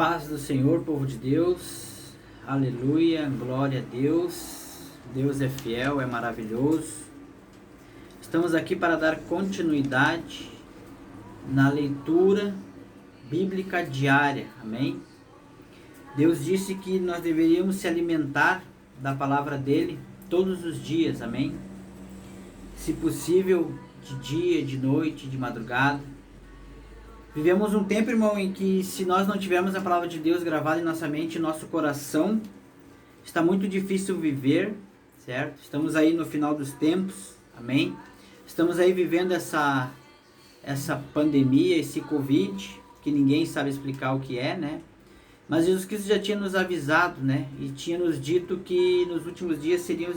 Paz do Senhor, povo de Deus, aleluia, glória a Deus. Deus é fiel, é maravilhoso. Estamos aqui para dar continuidade na leitura bíblica diária, amém? Deus disse que nós deveríamos se alimentar da palavra dele todos os dias, amém? Se possível, de dia, de noite, de madrugada. Vivemos um tempo, irmão, em que se nós não tivermos a palavra de Deus gravada em nossa mente, em nosso coração, está muito difícil viver, certo? Estamos aí no final dos tempos, amém? Estamos aí vivendo essa pandemia, esse Covid, que ninguém sabe explicar o que é, né? Mas Jesus Cristo já tinha nos avisado, né? E tinha nos dito que nos últimos dias seriam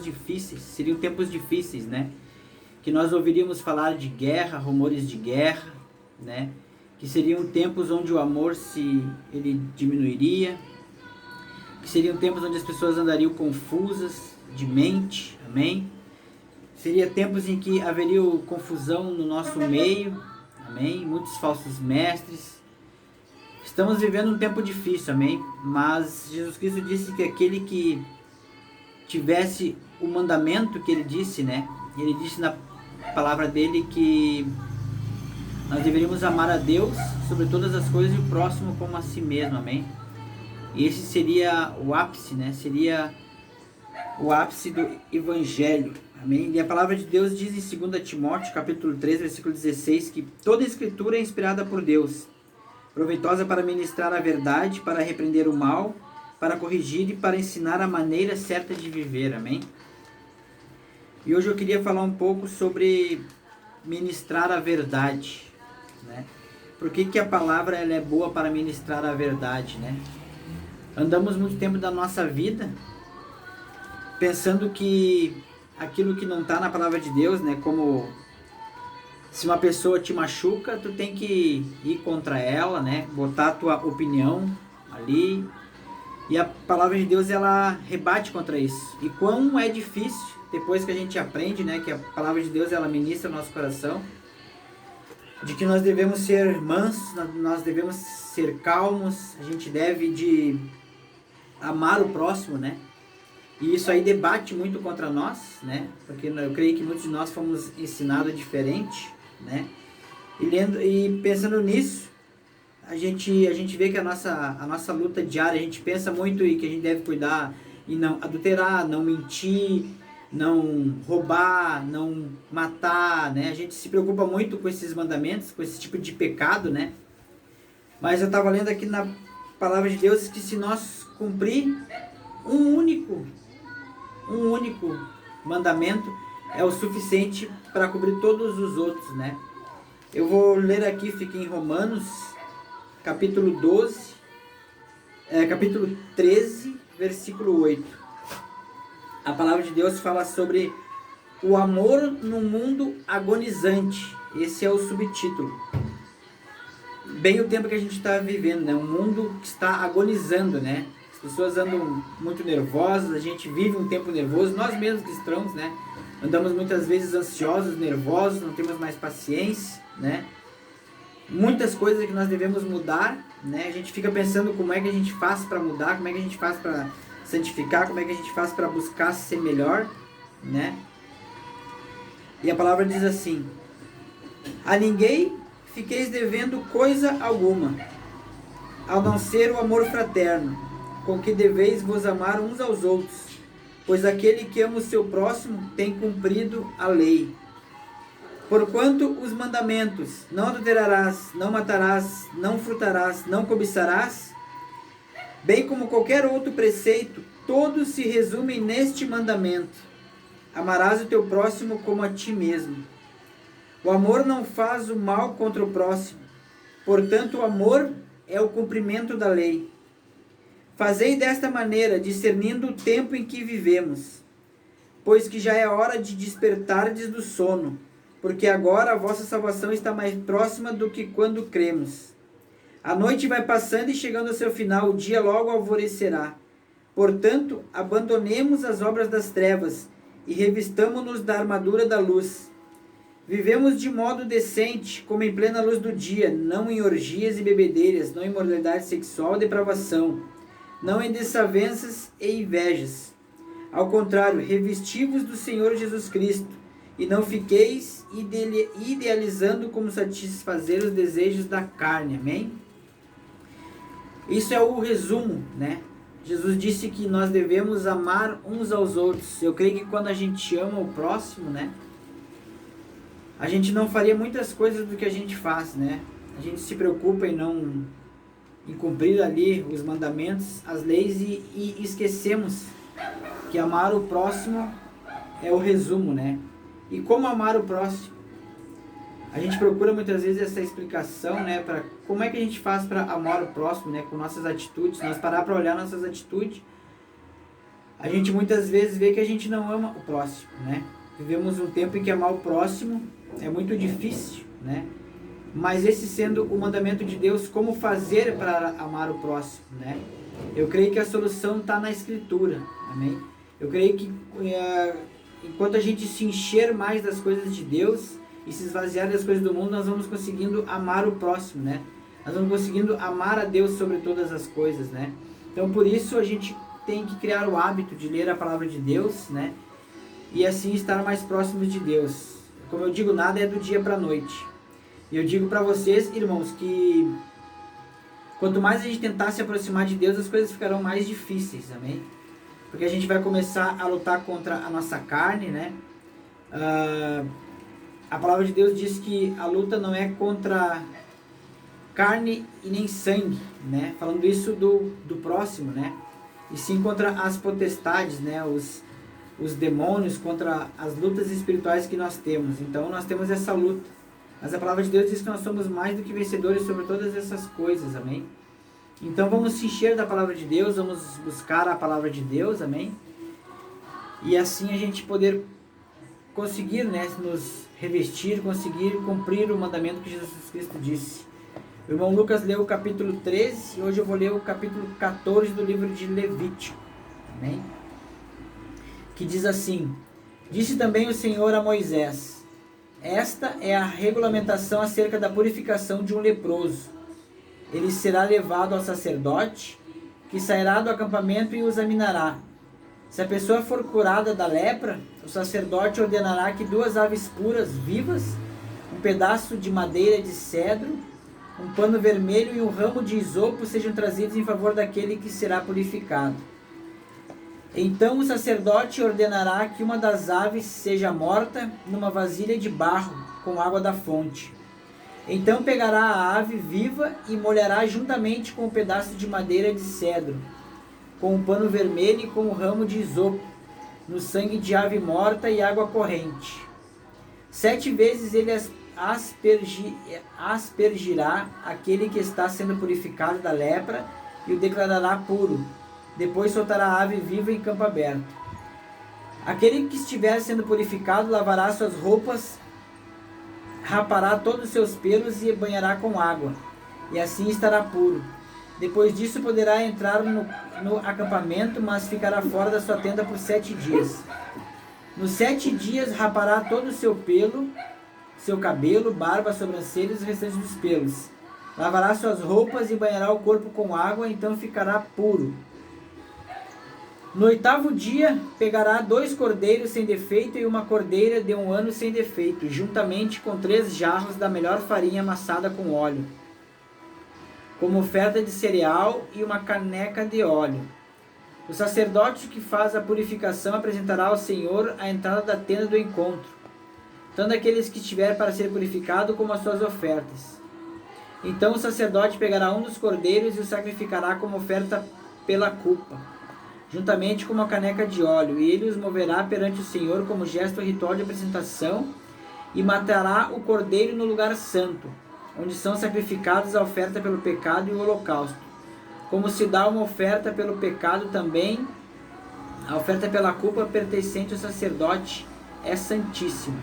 tempos difíceis, né? Que nós ouviríamos falar de guerra, rumores de guerra, né? Que seriam tempos onde o amor ele diminuiria, que seriam tempos onde as pessoas andariam confusas de mente, amém? Seria tempos em que haveria confusão no nosso meio, amém? Muitos falsos mestres. Estamos vivendo um tempo difícil, amém? Mas Jesus Cristo disse que aquele que tivesse o mandamento que ele disse, né? Ele disse na palavra dele que nós deveríamos amar a Deus sobre todas as coisas e o próximo como a si mesmo, amém? E esse seria o ápice, né? Seria o ápice do Evangelho, amém? E a palavra de Deus diz em 2 Timóteo, capítulo 3, versículo 16, que toda escritura é inspirada por Deus, proveitosa para ministrar a verdade, para repreender o mal, para corrigir e para ensinar a maneira certa de viver, amém? E hoje eu queria falar um pouco sobre ministrar a verdade, né? Por que a palavra ela é boa para ministrar a verdade, né? Andamos muito tempo da nossa vida pensando que aquilo que não está na palavra de Deus, né? Como se uma pessoa te machuca, tu tem que ir contra ela, né? Botar a tua opinião ali. E a palavra de Deus ela rebate contra isso. E quão é difícil depois que a gente aprende, né? Que a palavra de Deus ela ministra o nosso coração. De que nós devemos ser mansos, nós devemos ser calmos, a gente deve de amar o próximo, né? E isso aí debate muito contra nós, né? Porque eu creio que muitos de nós fomos ensinados diferente, né? E pensando nisso, a gente vê que a nossa luta diária, a gente pensa muito e que a gente deve cuidar e não adulterar, não mentir, não roubar, não matar, né? A gente se preocupa muito com esses mandamentos, com esse tipo de pecado, né? Mas eu estava lendo aqui na palavra de Deus que se nós cumprir um único mandamento é o suficiente para cobrir todos os outros, né? Eu vou ler aqui, fica em Romanos, capítulo 13, versículo 8. A palavra de Deus fala sobre o amor no mundo agonizante. Esse é o subtítulo. Bem o tempo que a gente está vivendo, né? Um mundo que está agonizando, né? As pessoas andam muito nervosas, a gente vive um tempo nervoso, nós mesmos cristãos, né? Andamos muitas vezes ansiosos, nervosos, não temos mais paciência, né? Muitas coisas que nós devemos mudar, né? A gente fica pensando como é que a gente faz para mudar, como é que a gente faz para santificar, como é que a gente faz para buscar ser melhor, né? E a palavra diz assim: a ninguém fiqueis devendo coisa alguma, ao não ser o amor fraterno, com que deveis vos amar uns aos outros, pois aquele que ama o seu próximo tem cumprido a lei. Porquanto os mandamentos, não adulterarás, não matarás, não furtarás, não cobiçarás, bem como qualquer outro preceito, todos se resumem neste mandamento: amarás o teu próximo como a ti mesmo. O amor não faz o mal contra o próximo, portanto o amor é o cumprimento da lei. Fazei desta maneira, discernindo o tempo em que vivemos, pois que já é hora de despertardes do sono, porque agora a vossa salvação está mais próxima do que quando cremos. A noite vai passando e chegando ao seu final, o dia logo alvorecerá. Portanto, abandonemos as obras das trevas e revistamo-nos da armadura da luz. Vivemos de modo decente, como em plena luz do dia, não em orgias e bebedeiras, não em imoralidade sexual e depravação, não em desavenças e invejas. Ao contrário, revesti-vos do Senhor Jesus Cristo, e não fiqueis idealizando como satisfazer os desejos da carne. Amém? Isso é o resumo, né? Jesus disse que nós devemos amar uns aos outros. Eu creio que quando a gente ama o próximo, né, a gente não faria muitas coisas do que a gente faz, né? A gente se preocupa em cumprir ali os mandamentos, as leis e esquecemos que amar o próximo é o resumo, né? E como amar o próximo? A gente procura muitas vezes essa explicação, né, para como é que a gente faz para amar o próximo, né, com nossas atitudes. Se nós parar para olhar nossas atitudes, a gente muitas vezes vê que a gente não ama o próximo, né? Vivemos um tempo em que amar o próximo é muito difícil, né? Mas esse sendo o mandamento de Deus, como fazer para amar o próximo, né? Eu creio que a solução está na Escritura, amém? Eu creio que enquanto a gente se encher mais das coisas de Deus e se esvaziar das coisas do mundo, nós vamos conseguindo amar o próximo, né? Nós vamos conseguindo amar a Deus sobre todas as coisas, né? Então, por isso, a gente tem que criar o hábito de ler a palavra de Deus, né? E assim estar mais próximos de Deus. Como eu digo, nada é do dia para a noite. E eu digo para vocês, irmãos, que quanto mais a gente tentar se aproximar de Deus, as coisas ficarão mais difíceis, amém? Porque a gente vai começar a lutar contra a nossa carne, né? A palavra de Deus diz que a luta não é contra carne e nem sangue, né? Falando isso do próximo, né? E sim contra as potestades, né? Os demônios, contra as lutas espirituais que nós temos. Então nós temos essa luta. Mas a palavra de Deus diz que nós somos mais do que vencedores sobre todas essas coisas, amém? Então vamos se encher da palavra de Deus, vamos buscar a palavra de Deus, amém? E assim a gente poder conseguir, né, nos revestir, conseguir cumprir o mandamento que Jesus Cristo disse. O irmão Lucas leu o capítulo 13 e hoje eu vou ler o capítulo 14 do livro de Levítico, amém? Que diz assim: Disse também o Senhor a Moisés: Esta é a regulamentação acerca da purificação de um leproso. Ele será levado ao sacerdote, que sairá do acampamento e o examinará. Se a pessoa for curada da lepra, o sacerdote ordenará que 2 aves puras, vivas, um pedaço de madeira de cedro, um pano vermelho e um ramo de isopo sejam trazidos em favor daquele que será purificado. Então o sacerdote ordenará que uma das aves seja morta numa vasilha de barro com água da fonte. Então pegará a ave viva e molhará juntamente com um pedaço de madeira de cedro, com um pano vermelho e com um ramo de isopo, no sangue de ave morta e água corrente. 7 vezes ele aspergirá aquele que está sendo purificado da lepra e o declarará puro. Depois soltará a ave viva em campo aberto. Aquele que estiver sendo purificado lavará suas roupas, rapará todos os seus pelos e banhará com água, e assim estará puro. Depois disso poderá entrar no acampamento, mas ficará fora da sua tenda por 7 dias. Nos 7 dias rapará todo o seu pelo, seu cabelo, barba, sobrancelhas e os restantes dos pelos. Lavará suas roupas e banhará o corpo com água, então ficará puro. No 8º dia, pegará 2 cordeiros sem defeito e uma cordeira de 1 ano sem defeito, juntamente com 3 jarros da melhor farinha amassada com óleo, como oferta de cereal, e uma caneca de óleo. O sacerdote que faz a purificação apresentará ao Senhor a entrada da tenda do encontro, tanto aqueles que estiver para ser purificado como as suas ofertas. Então o sacerdote pegará um dos cordeiros e o sacrificará como oferta pela culpa, juntamente com uma caneca de óleo, e ele os moverá perante o Senhor como gesto ritual de apresentação, e matará o cordeiro no lugar santo, onde são sacrificados a oferta pelo pecado e o holocausto. Como se dá uma oferta pelo pecado, também a oferta pela culpa pertencente ao sacerdote é santíssima.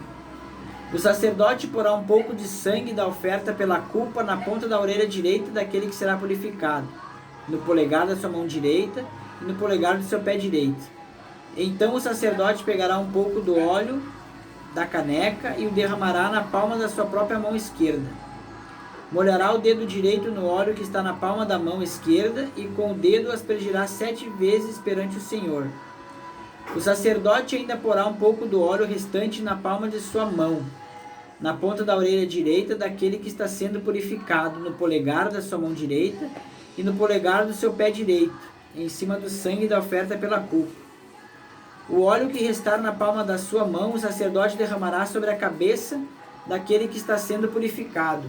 O sacerdote porá um pouco de sangue da oferta pela culpa na ponta da orelha direita daquele que será purificado, no polegar da sua mão direita e no polegar do seu pé direito. Então o sacerdote pegará um pouco do óleo da caneca e o derramará na palma da sua própria mão esquerda. Molhará o dedo direito no óleo que está na palma da mão esquerda e com o dedo aspergirá 7 vezes perante o Senhor. O sacerdote ainda porá um pouco do óleo restante na palma de sua mão, na ponta da orelha direita daquele que está sendo purificado, no polegar da sua mão direita e no polegar do seu pé direito, em cima do sangue da oferta pela culpa. O óleo que restar na palma da sua mão, o sacerdote derramará sobre a cabeça daquele que está sendo purificado,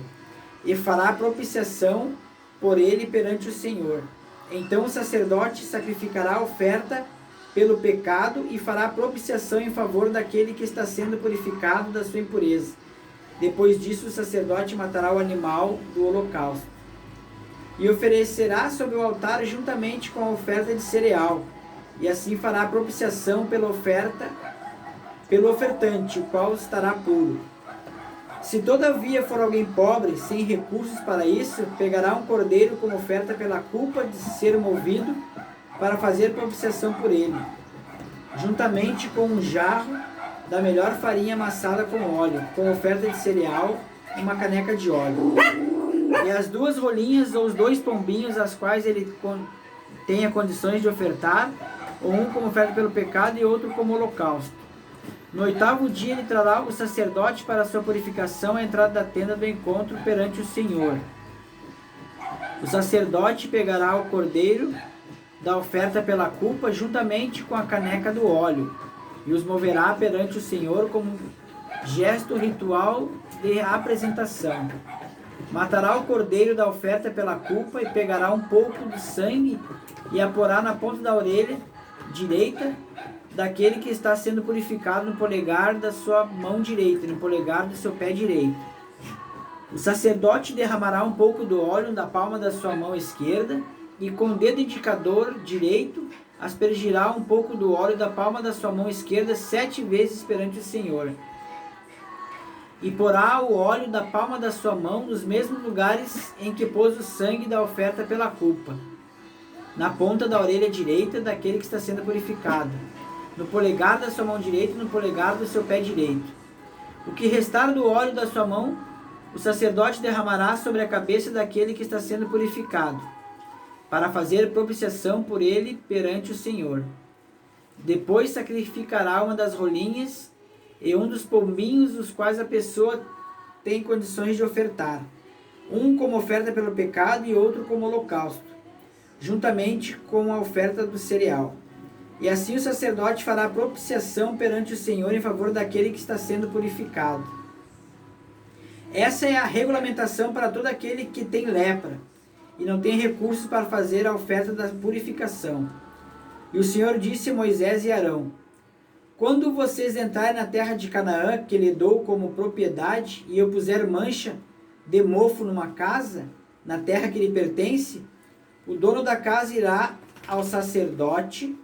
e fará propiciação por ele perante o Senhor. Então o sacerdote sacrificará a oferta pelo pecado e fará propiciação em favor daquele que está sendo purificado da sua impureza. Depois disso, o sacerdote matará o animal do holocausto e oferecerá sobre o altar juntamente com a oferta de cereal, e assim fará propiciação pela oferta, pelo ofertante, o qual estará puro. Se todavia for alguém pobre, sem recursos para isso, pegará um cordeiro como oferta pela culpa de ser movido para fazer propiciação por ele, juntamente com um jarro da melhor farinha amassada com óleo, com oferta de cereal e uma caneca de óleo. E as 2 rolinhas ou os 2 pombinhos, as quais ele tenha condições de ofertar, ou um como oferta pelo pecado e outro como holocausto. No 8º dia ele trará o sacerdote para a sua purificação à entrada da tenda do encontro perante o Senhor. O sacerdote pegará o cordeiro da oferta pela culpa juntamente com a caneca do óleo e os moverá perante o Senhor como gesto ritual de apresentação. Matará o cordeiro da oferta pela culpa e pegará um pouco do sangue e a porá na ponta da orelha direita daquele que está sendo purificado no polegar da sua mão direita, no polegar do seu pé direito. O sacerdote derramará um pouco do óleo da palma da sua mão esquerda e com o dedo indicador direito aspergirá um pouco do óleo da palma da sua mão esquerda 7 vezes perante o Senhor. E porá o óleo da palma da sua mão nos mesmos lugares em que pôs o sangue da oferta pela culpa, na ponta da orelha direita daquele que está sendo purificado, no polegar da sua mão direita e no polegar do seu pé direito. O que restar do óleo da sua mão, o sacerdote derramará sobre a cabeça daquele que está sendo purificado, para fazer propiciação por ele perante o Senhor. Depois sacrificará uma das rolinhas e um dos pombinhos, os quais a pessoa tem condições de ofertar, um como oferta pelo pecado e outro como holocausto, juntamente com a oferta do cereal. E assim o sacerdote fará propiciação perante o Senhor em favor daquele que está sendo purificado. Essa é a regulamentação para todo aquele que tem lepra e não tem recursos para fazer a oferta da purificação. E o Senhor disse a Moisés e Arão: quando vocês entrarem na terra de Canaã, que lhe dou como propriedade, e eu puser mancha de mofo numa casa, na terra que lhe pertence, o dono da casa irá ao sacerdote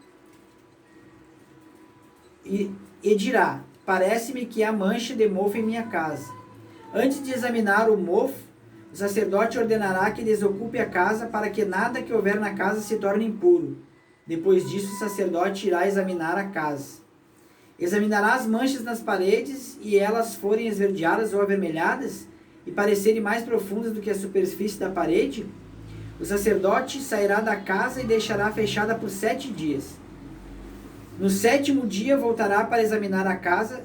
e dirá: parece-me que há mancha de mofo em minha casa. Antes de examinar o mofo, o sacerdote ordenará que desocupe a casa, para que nada que houver na casa se torne impuro. Depois disso, o sacerdote irá examinar a casa. Examinará as manchas nas paredes, e elas forem esverdeadas ou avermelhadas, e parecerem mais profundas do que a superfície da parede, o sacerdote sairá da casa e deixará fechada por 7 dias. No 7º dia voltará para examinar a casa.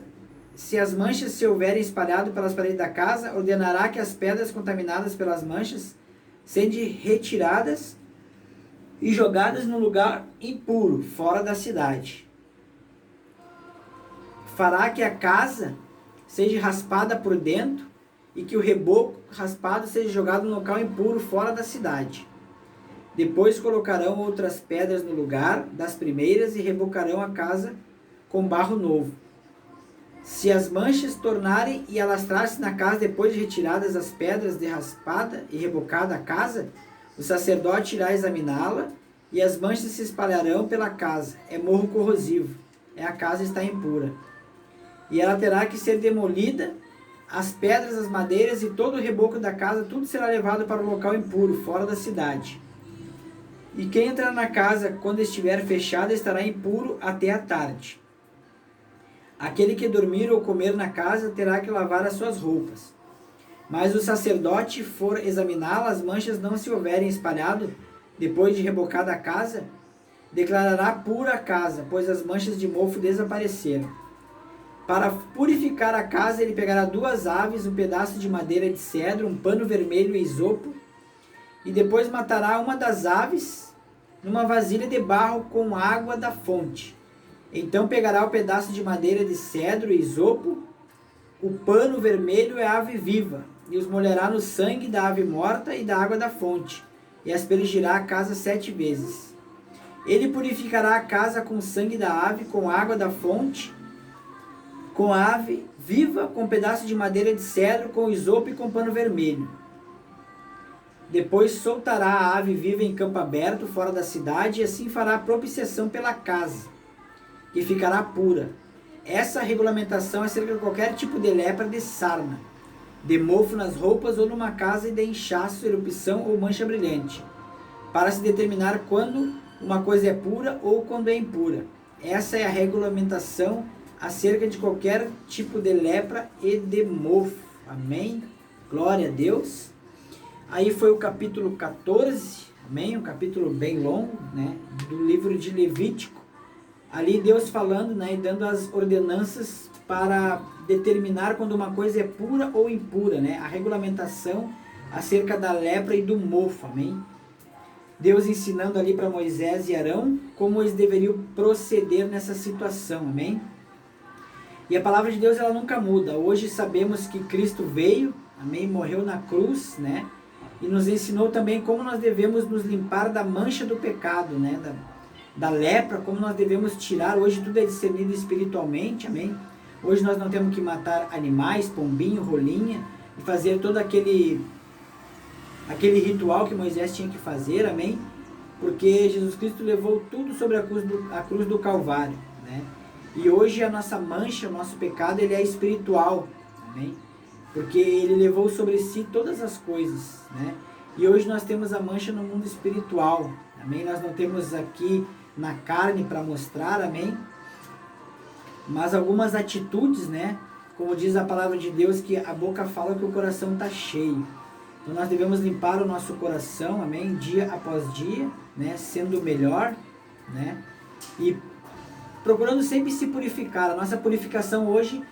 Se as manchas se houverem espalhado pelas paredes da casa, ordenará que as pedras contaminadas pelas manchas sejam retiradas e jogadas num lugar impuro, fora da cidade. Fará que a casa seja raspada por dentro e que o reboco raspado seja jogado num local impuro, fora da cidade. Depois colocarão outras pedras no lugar das primeiras e rebocarão a casa com barro novo. Se as manchas tornarem e alastrar-se na casa depois de retiradas as pedras de raspada e rebocada a casa, o sacerdote irá examiná-la e as manchas se espalharão pela casa. É morro corrosivo, a casa está impura. E ela terá que ser demolida, as pedras, as madeiras e todo o reboco da casa, tudo será levado para o local impuro, fora da cidade. E quem entrar na casa quando estiver fechada estará impuro até a tarde. Aquele que dormir ou comer na casa terá que lavar as suas roupas. Mas o sacerdote for examiná-la, as manchas não se houverem espalhado, depois de rebocada a casa, declarará pura a casa, pois as manchas de mofo desapareceram. Para purificar a casa, ele pegará 2 aves, um pedaço de madeira de cedro, um pano vermelho e isopo, e depois matará uma das aves numa vasilha de barro com água da fonte. Então pegará o pedaço de madeira de cedro e isopo, o pano vermelho e a ave viva, e os molhará no sangue da ave morta e da água da fonte, e aspergirá a casa 7 vezes. Ele purificará a casa com o sangue da ave, com a água da fonte, com a ave viva, com um pedaço de madeira de cedro, com isopo e com pano vermelho. Depois soltará a ave viva em campo aberto, fora da cidade, e assim fará propiciação pela casa, que ficará pura. Essa regulamentação é acerca de qualquer tipo de lepra de sarna, de mofo nas roupas ou numa casa e de inchaço, erupção ou mancha brilhante, para se determinar quando uma coisa é pura ou quando é impura. Essa é a regulamentação acerca de qualquer tipo de lepra e de mofo. Amém? Glória a Deus. Aí foi o capítulo 14, amém? Um capítulo bem longo, né? Do livro de Levítico. Ali Deus falando, né? E dando as ordenanças para determinar quando uma coisa é pura ou impura, né? A regulamentação acerca da lepra e do mofo, amém? Deus ensinando ali para Moisés e Arão como eles deveriam proceder nessa situação, amém? E a palavra de Deus, ela nunca muda. Hoje sabemos que Cristo veio, amém? Morreu na cruz, né? E nos ensinou também como nós devemos nos limpar da mancha do pecado, né? Da lepra, como nós devemos tirar. Hoje tudo é discernido espiritualmente, amém? Hoje nós não temos que matar animais, pombinho, rolinha, e fazer todo aquele ritual que Moisés tinha que fazer, amém? Porque Jesus Cristo levou tudo sobre a cruz do Calvário, né? E hoje a nossa mancha, o nosso pecado, ele é espiritual, amém? Porque ele levou sobre si todas as coisas, né? E hoje nós temos a mancha no mundo espiritual, amém? Nós não temos aqui na carne para mostrar, amém? Mas algumas atitudes, né? Como diz a palavra de Deus, que a boca fala que o coração está cheio. Então nós devemos limpar o nosso coração, amém? Dia após dia, né? Sendo melhor, né? E procurando sempre se purificar. A nossa purificação hoje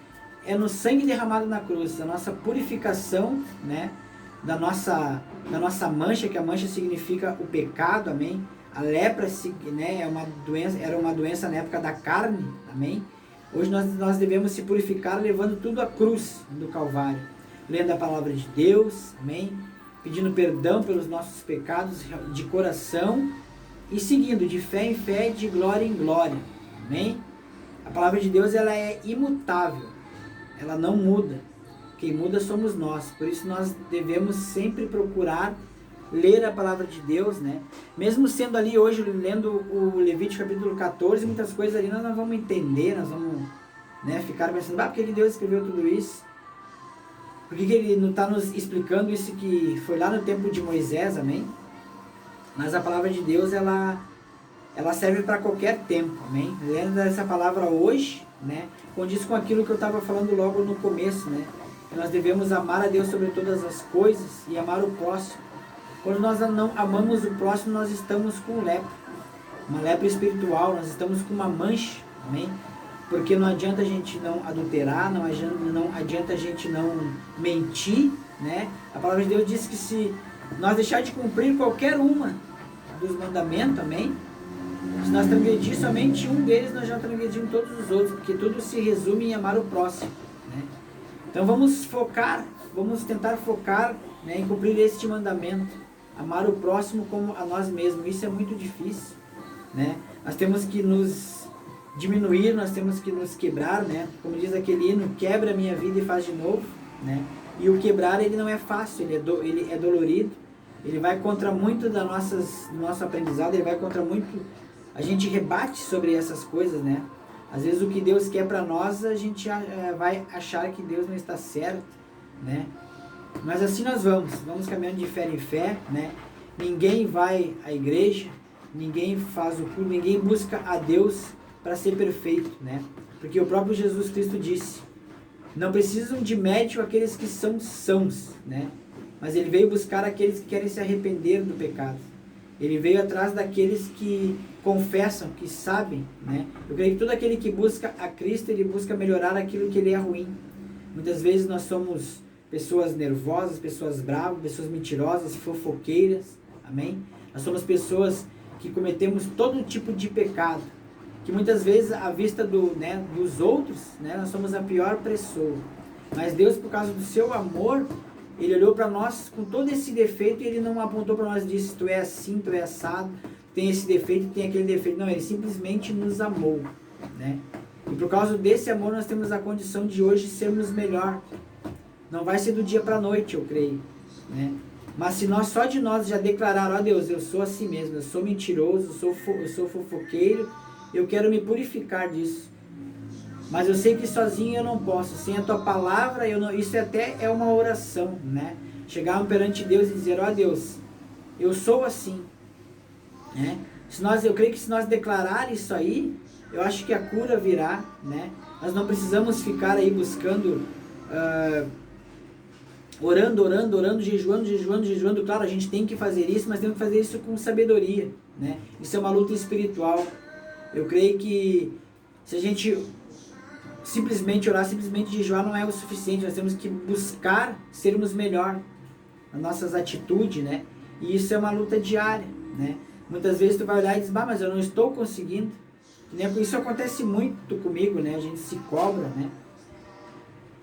é no sangue derramado na cruz. A nossa purificação, né? Da nossa mancha, que a mancha significa o pecado, amém? A lepra, né? Era uma doença na época da carne, amém? Hoje nós devemos se purificar levando tudo à cruz do Calvário. Lendo a palavra de Deus, amém? Pedindo perdão pelos nossos pecados de coração e seguindo de fé em fé, de glória em glória, amém? A palavra de Deus, ela é imutável, ela não muda. Quem muda somos nós, por isso nós devemos sempre procurar ler a palavra de Deus, né? Mesmo sendo ali hoje, lendo o Levítico capítulo 14, muitas coisas ali nós não vamos entender, nós vamos, né, ficar pensando, por que Deus escreveu tudo isso? Por que ele não está nos explicando isso que foi lá no tempo de Moisés, amém? Mas a palavra de Deus, ela serve para qualquer tempo, amém? Lendo essa palavra hoje, né, condiz com aquilo que eu estava falando logo no começo, né? Que nós devemos amar a Deus sobre todas as coisas e amar o próximo. Quando nós não amamos o próximo, nós estamos com lepra, uma lepra espiritual, nós estamos com uma mancha, amém? Porque não adianta a gente não adulterar, não adianta a gente não mentir, né? A palavra de Deus diz que se nós deixar de cumprir qualquer uma dos mandamentos, amém? Se nós transgredir somente um deles, nós já transgredimos todos os outros, porque tudo se resume em amar o próximo, né? Então vamos tentar focar, né, em cumprir este mandamento. Amar o próximo como a nós mesmos. Isso é muito difícil, né? Nós temos que nos diminuir, nós temos que nos quebrar, né? Como diz aquele hino, quebra a minha vida e faz de novo, né? E o quebrar, ele não é fácil, ele é dolorido, ele vai contra muito do nosso aprendizado, ele vai contra muito, a gente rebate sobre essas coisas, né? Às vezes o que Deus quer para nós, a gente vai achar que Deus não está certo, né? Mas assim nós vamos caminhando de fé em fé, né? Ninguém vai à igreja, ninguém faz o culto, ninguém busca a Deus para ser perfeito, né? Porque o próprio Jesus Cristo disse, não precisam de médico aqueles que são sãos, né? Mas ele veio buscar aqueles que querem se arrepender do pecado. Ele veio atrás daqueles que confessam, que sabem, né? Eu creio que todo aquele que busca a Cristo, ele busca melhorar aquilo que ele é ruim. Muitas vezes nós somos pessoas nervosas, pessoas bravas, pessoas mentirosas, fofoqueiras, amém? Nós somos pessoas que cometemos todo tipo de pecado, que muitas vezes à vista dos outros, né, nós somos a pior pessoa. Mas Deus, por causa do seu amor, ele olhou para nós com todo esse defeito e ele não apontou para nós e disse, tu é assim, tu é assado, tem esse defeito, tem aquele defeito. Não, ele simplesmente nos amou, né? E por causa desse amor nós temos a condição de hoje sermos melhor. Não vai ser do dia para a noite, eu creio, né? Mas se nós, só de nós já declarar, ó Deus, eu sou assim mesmo, eu sou mentiroso, eu sou fofoqueiro, eu quero me purificar disso. Mas eu sei que sozinho eu não posso, sem a tua palavra, isso até é uma oração, né? Chegar perante Deus e dizer, ó Deus, eu sou assim, né? Eu creio que se nós declarar isso aí, eu acho que a cura virá, né? Nós não precisamos ficar aí buscando, orando, jejuando. Claro, a gente tem que fazer isso, mas temos que fazer isso com sabedoria, né? Isso é uma luta espiritual. Eu creio que se a gente simplesmente orar, simplesmente jejuar não é o suficiente. Nós temos que buscar sermos melhor nas nossas atitudes, né? E isso é uma luta diária, né? Muitas vezes tu vai olhar e diz, mas eu não estou conseguindo. Isso acontece muito comigo, né? A gente se cobra, né?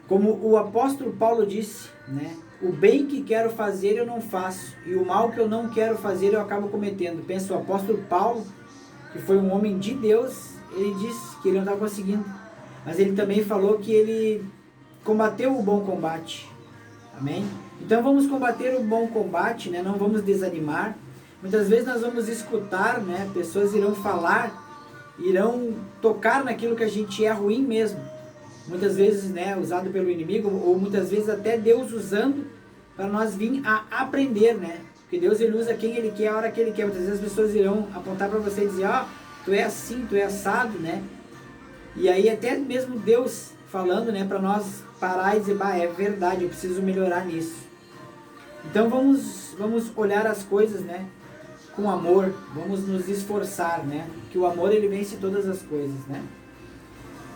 Como o apóstolo Paulo disse, né? O bem que quero fazer eu não faço, e o mal que eu não quero fazer eu acabo cometendo. Pensa, o apóstolo Paulo, que foi um homem de Deus, ele disse que ele não estava conseguindo. Mas ele também falou que ele combateu o bom combate. Amém? Então vamos combater o bom combate, né? Não vamos desanimar. Muitas vezes nós vamos escutar, né? Pessoas irão falar, irão tocar naquilo que a gente é ruim mesmo. Muitas vezes, né, usado pelo inimigo, ou muitas vezes até Deus usando para nós vir a aprender, né? Porque Deus, ele usa quem ele quer, a hora que ele quer. Muitas vezes as pessoas irão apontar para você e dizer, tu é assim, tu é assado, né? E aí até mesmo Deus falando, né, para nós parar e dizer, é verdade, eu preciso melhorar nisso. Então vamos olhar as coisas, né, com amor, vamos nos esforçar, né? Que o amor, ele vence todas as coisas, né?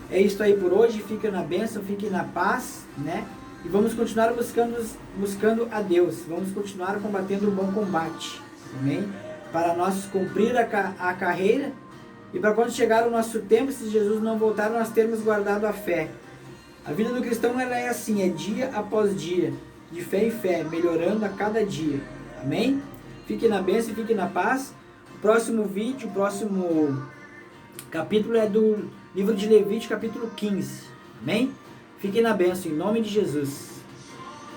É isso aí por hoje, fica na bênção, fique na paz, né? E vamos continuar buscando a Deus, vamos continuar combatendo o bom combate, amém? Para nós cumprir a carreira e para quando chegar o nosso tempo, se Jesus não voltar, nós termos guardado a fé. A vida do cristão, ela é assim, é dia após dia, de fé em fé, melhorando a cada dia, amém? Fique na bênção, fique na paz. O próximo vídeo, o próximo capítulo é do livro de Levítico, capítulo 15. Amém? Fiquem na bênção, em nome de Jesus.